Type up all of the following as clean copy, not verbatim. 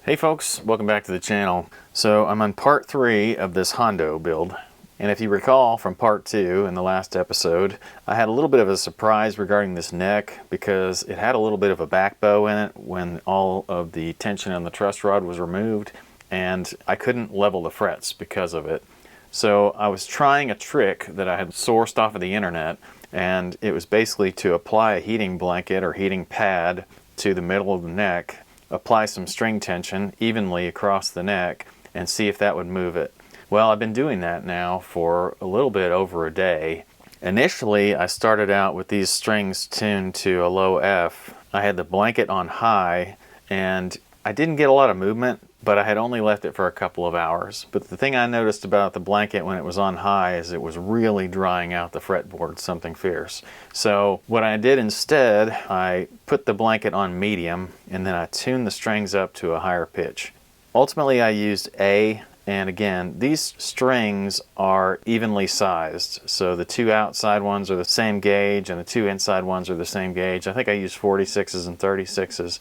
Hey folks, welcome back to the channel. So I'm on part 3 of this Hondo build. And if you recall from part 2 in the last episode, I had a little bit of a surprise regarding this neck because it had a little bit of a back bow in it when all of the tension on the truss rod was removed, and I couldn't level the frets because of it. So I was trying a trick that I had sourced off of the internet, and it was basically to apply a heating blanket or heating pad to the middle of the neck, apply some string tension evenly across the neck, and see if that would move it. Well, I've been doing that now for a little bit over a day. Initially, I started out with these strings tuned to a low F. I had the blanket on high, and I didn't get a lot of movement, but I had only left it for a couple of hours. But the thing I noticed about the blanket when it was on high is it was really drying out the fretboard something fierce. So what I did instead, I put the blanket on medium, and then I tuned the strings up to a higher pitch. Ultimately, I used A, and again, these strings are evenly sized. So the two outside ones are the same gauge, and the two inside ones are the same gauge. I think I used 46s and 36s.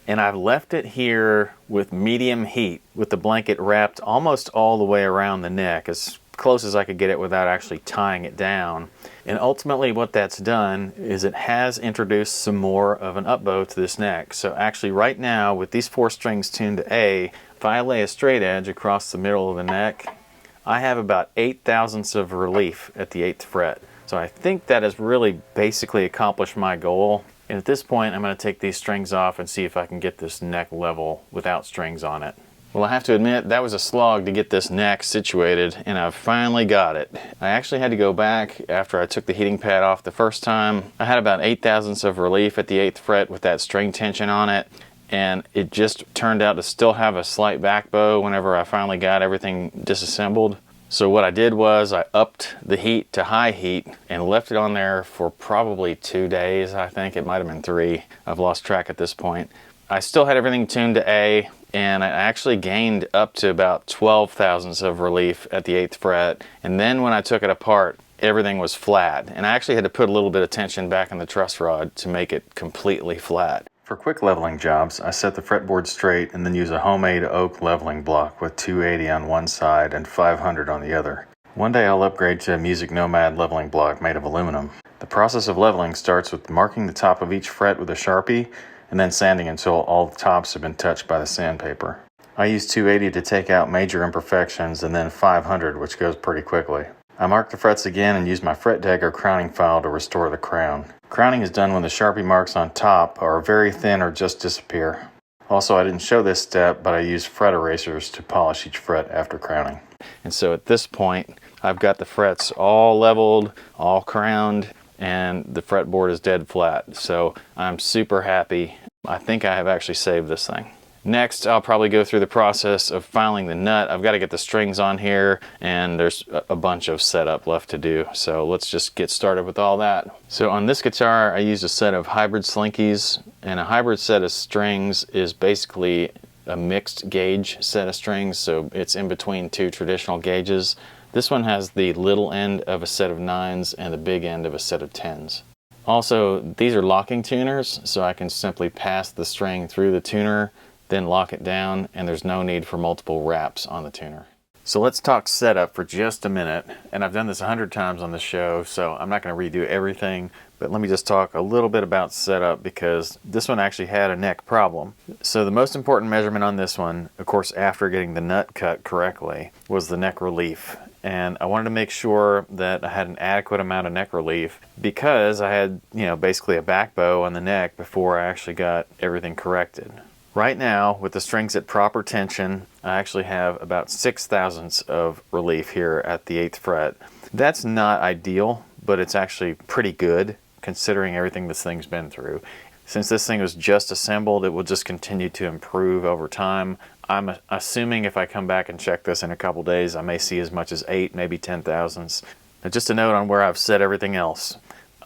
And I've left it here with medium heat with the blanket wrapped almost all the way around the neck, as close as I could get it without actually tying it down. And ultimately what that's done is it has introduced some more of an up bow to this neck. So actually right now with these 4 strings tuned to A, if I lay a straight edge across the middle of the neck, I have about 8 thousandths of relief at the 8th fret. So I think that has really basically accomplished my goal. And at this point, I'm going to take these strings off and see if I can get this neck level without strings on it. Well, I have to admit, that was a slog to get this neck situated, and I've finally got it. I actually had to go back after I took the heating pad off the first time. I had about 8 thousandths of relief at the 8th fret with that string tension on it, and it just turned out to still have a slight back bow whenever I finally got everything disassembled. So what I did was I upped the heat to high heat and left it on there for probably 2 days. I think it might have been 3. I've lost track at this point. I still had everything tuned to A, and I actually gained up to about 12 thousandths of relief at the 8th fret. And then when I took it apart, everything was flat. And I actually had to put a little bit of tension back in the truss rod to make it completely flat. For quick leveling jobs, I set the fretboard straight and then use a homemade oak leveling block with 280 on one side and 500 on the other. One day I'll upgrade to a Music Nomad leveling block made of aluminum. The process of leveling starts with marking the top of each fret with a Sharpie and then sanding until all the tops have been touched by the sandpaper. I use 280 to take out major imperfections and then 500, which goes pretty quickly. I mark the frets again and use my fret dagger crowning file to restore the crown. Crowning is done when the Sharpie marks on top are very thin or just disappear. Also, I didn't show this step, but I use fret erasers to polish each fret after crowning. And so at this point, I've got the frets all leveled, all crowned, and the fretboard is dead flat. So I'm super happy. I think I have actually saved this thing. Next, I'll probably go through the process of filing the nut. I've got to get the strings on here, and there's a bunch of setup left to do. So let's just get started with all that. So on this guitar, I used a set of hybrid slinkies, and a hybrid set of strings is basically a mixed gauge set of strings, so it's in between 2 traditional gauges. This one has the little end of a set of 9s and the big end of a set of 10s. Also, these are locking tuners, so I can simply pass the string through the tuner, then lock it down, and there's no need for multiple wraps on the tuner. So let's talk setup for just a minute, and I've done this 100 times on the show, so I'm not going to redo everything, but let me just talk a little bit about setup because this one actually had a neck problem. So the most important measurement on this one, of course after getting the nut cut correctly, was the neck relief. And I wanted to make sure that I had an adequate amount of neck relief because I had, basically a back bow on the neck before I actually got everything corrected. Right now, with the strings at proper tension, I actually have about 6 thousandths of relief here at the 8th fret. That's not ideal, but it's actually pretty good considering everything this thing's been through. Since this thing was just assembled, it will just continue to improve over time. I'm assuming if I come back and check this in a couple days, I may see as much as 8, maybe 10 thousandths. Now just a note on where I've set everything else.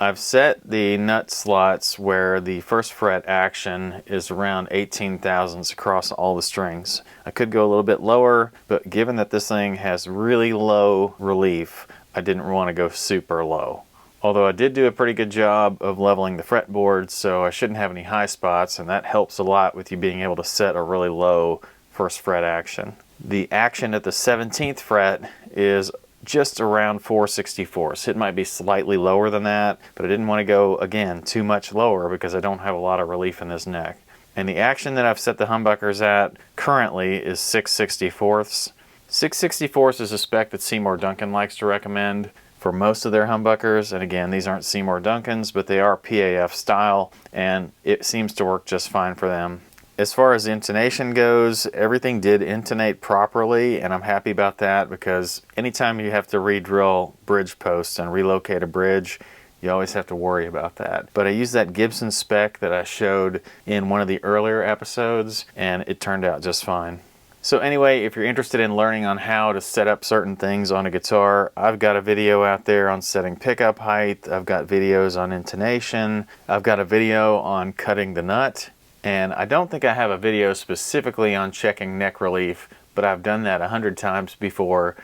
I've set the nut slots where the 1st fret action is around 18 thousandths across all the strings. I could go a little bit lower, but given that this thing has really low relief, I didn't want to go super low. Although I did do a pretty good job of leveling the fretboard, so I shouldn't have any high spots, and that helps a lot with you being able to set a really low first fret action. The action at the 17th fret is just around 4/64. It might be slightly lower than that, but I didn't want to go, again, too much lower because I don't have a lot of relief in this neck. And the action that I've set the humbuckers at currently is 6/64. 6/64 is a spec that Seymour Duncan likes to recommend for most of their humbuckers. And again, these aren't Seymour Duncans, but they are PAF style, and it seems to work just fine for them. As far as intonation goes, everything did intonate properly, and I'm happy about that because anytime you have to re-drill bridge posts and relocate a bridge, you always have to worry about that. But I used that Gibson spec that I showed in one of the earlier episodes, and it turned out just fine. So anyway, if you're interested in learning on how to set up certain things on a guitar, I've got a video out there on setting pickup height, I've got videos on intonation, I've got a video on cutting the nut, and I don't think I have a video specifically on checking neck relief, but I've done that 100 times before.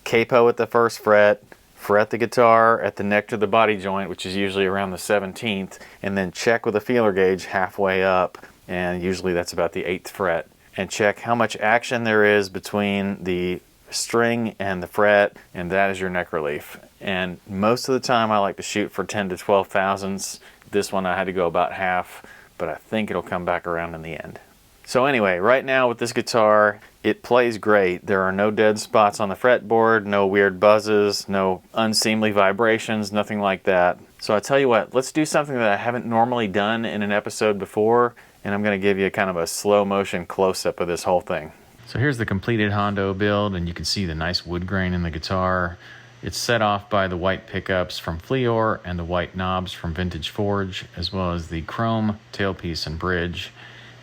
Capo at the first fret, fret the guitar at the neck to the body joint, which is usually around the 17th, and then check with a feeler gauge halfway up, and usually that's about the 8th fret, and check how much action there is between the string and the fret, and that is your neck relief. And most of the time I like to shoot for 10 to 12 thousandths. This one I had to go about half, but I think it'll come back around in the end. So anyway, right now with this guitar, it plays great. There are no dead spots on the fretboard, no weird buzzes, no unseemly vibrations, nothing like that. So I tell you what, let's do something that I haven't normally done in an episode before, and I'm going to give you kind of a slow motion close-up of this whole thing. So here's the completed Hondo build, and you can see the nice wood grain in the guitar. It's set off by the white pickups from Fleor and the white knobs from Vintage Forge, as well as the chrome tailpiece and bridge.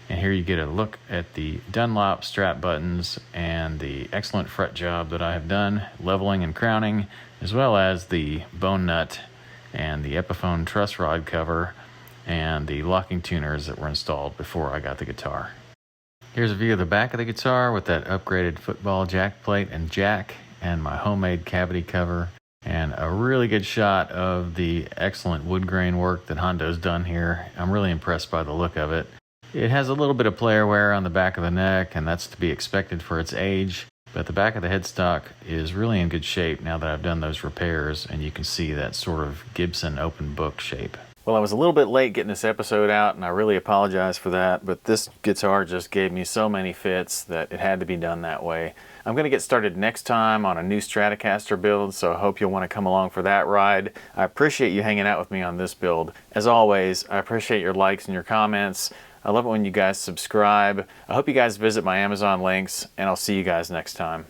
And here you get a look at the Dunlop strap buttons and the excellent fret job that I have done, leveling and crowning, as well as the bone nut and the Epiphone truss rod cover and the locking tuners that were installed before I got the guitar. Here's a view of the back of the guitar with that upgraded football jack plate and jack and my homemade cavity cover, and a really good shot of the excellent wood grain work that Hondo's done here. I'm really impressed by the look of it. It has a little bit of player wear on the back of the neck, and that's to be expected for its age, but the back of the headstock is really in good shape now that I've done those repairs, and you can see that sort of Gibson open book shape. Well, I was a little bit late getting this episode out, and I really apologize for that, but this guitar just gave me so many fits that it had to be done that way. I'm going to get started next time on a new Stratocaster build, so I hope you'll want to come along for that ride. I appreciate you hanging out with me on this build. As always, I appreciate your likes and your comments. I love it when you guys subscribe. I hope you guys visit my Amazon links, and I'll see you guys next time.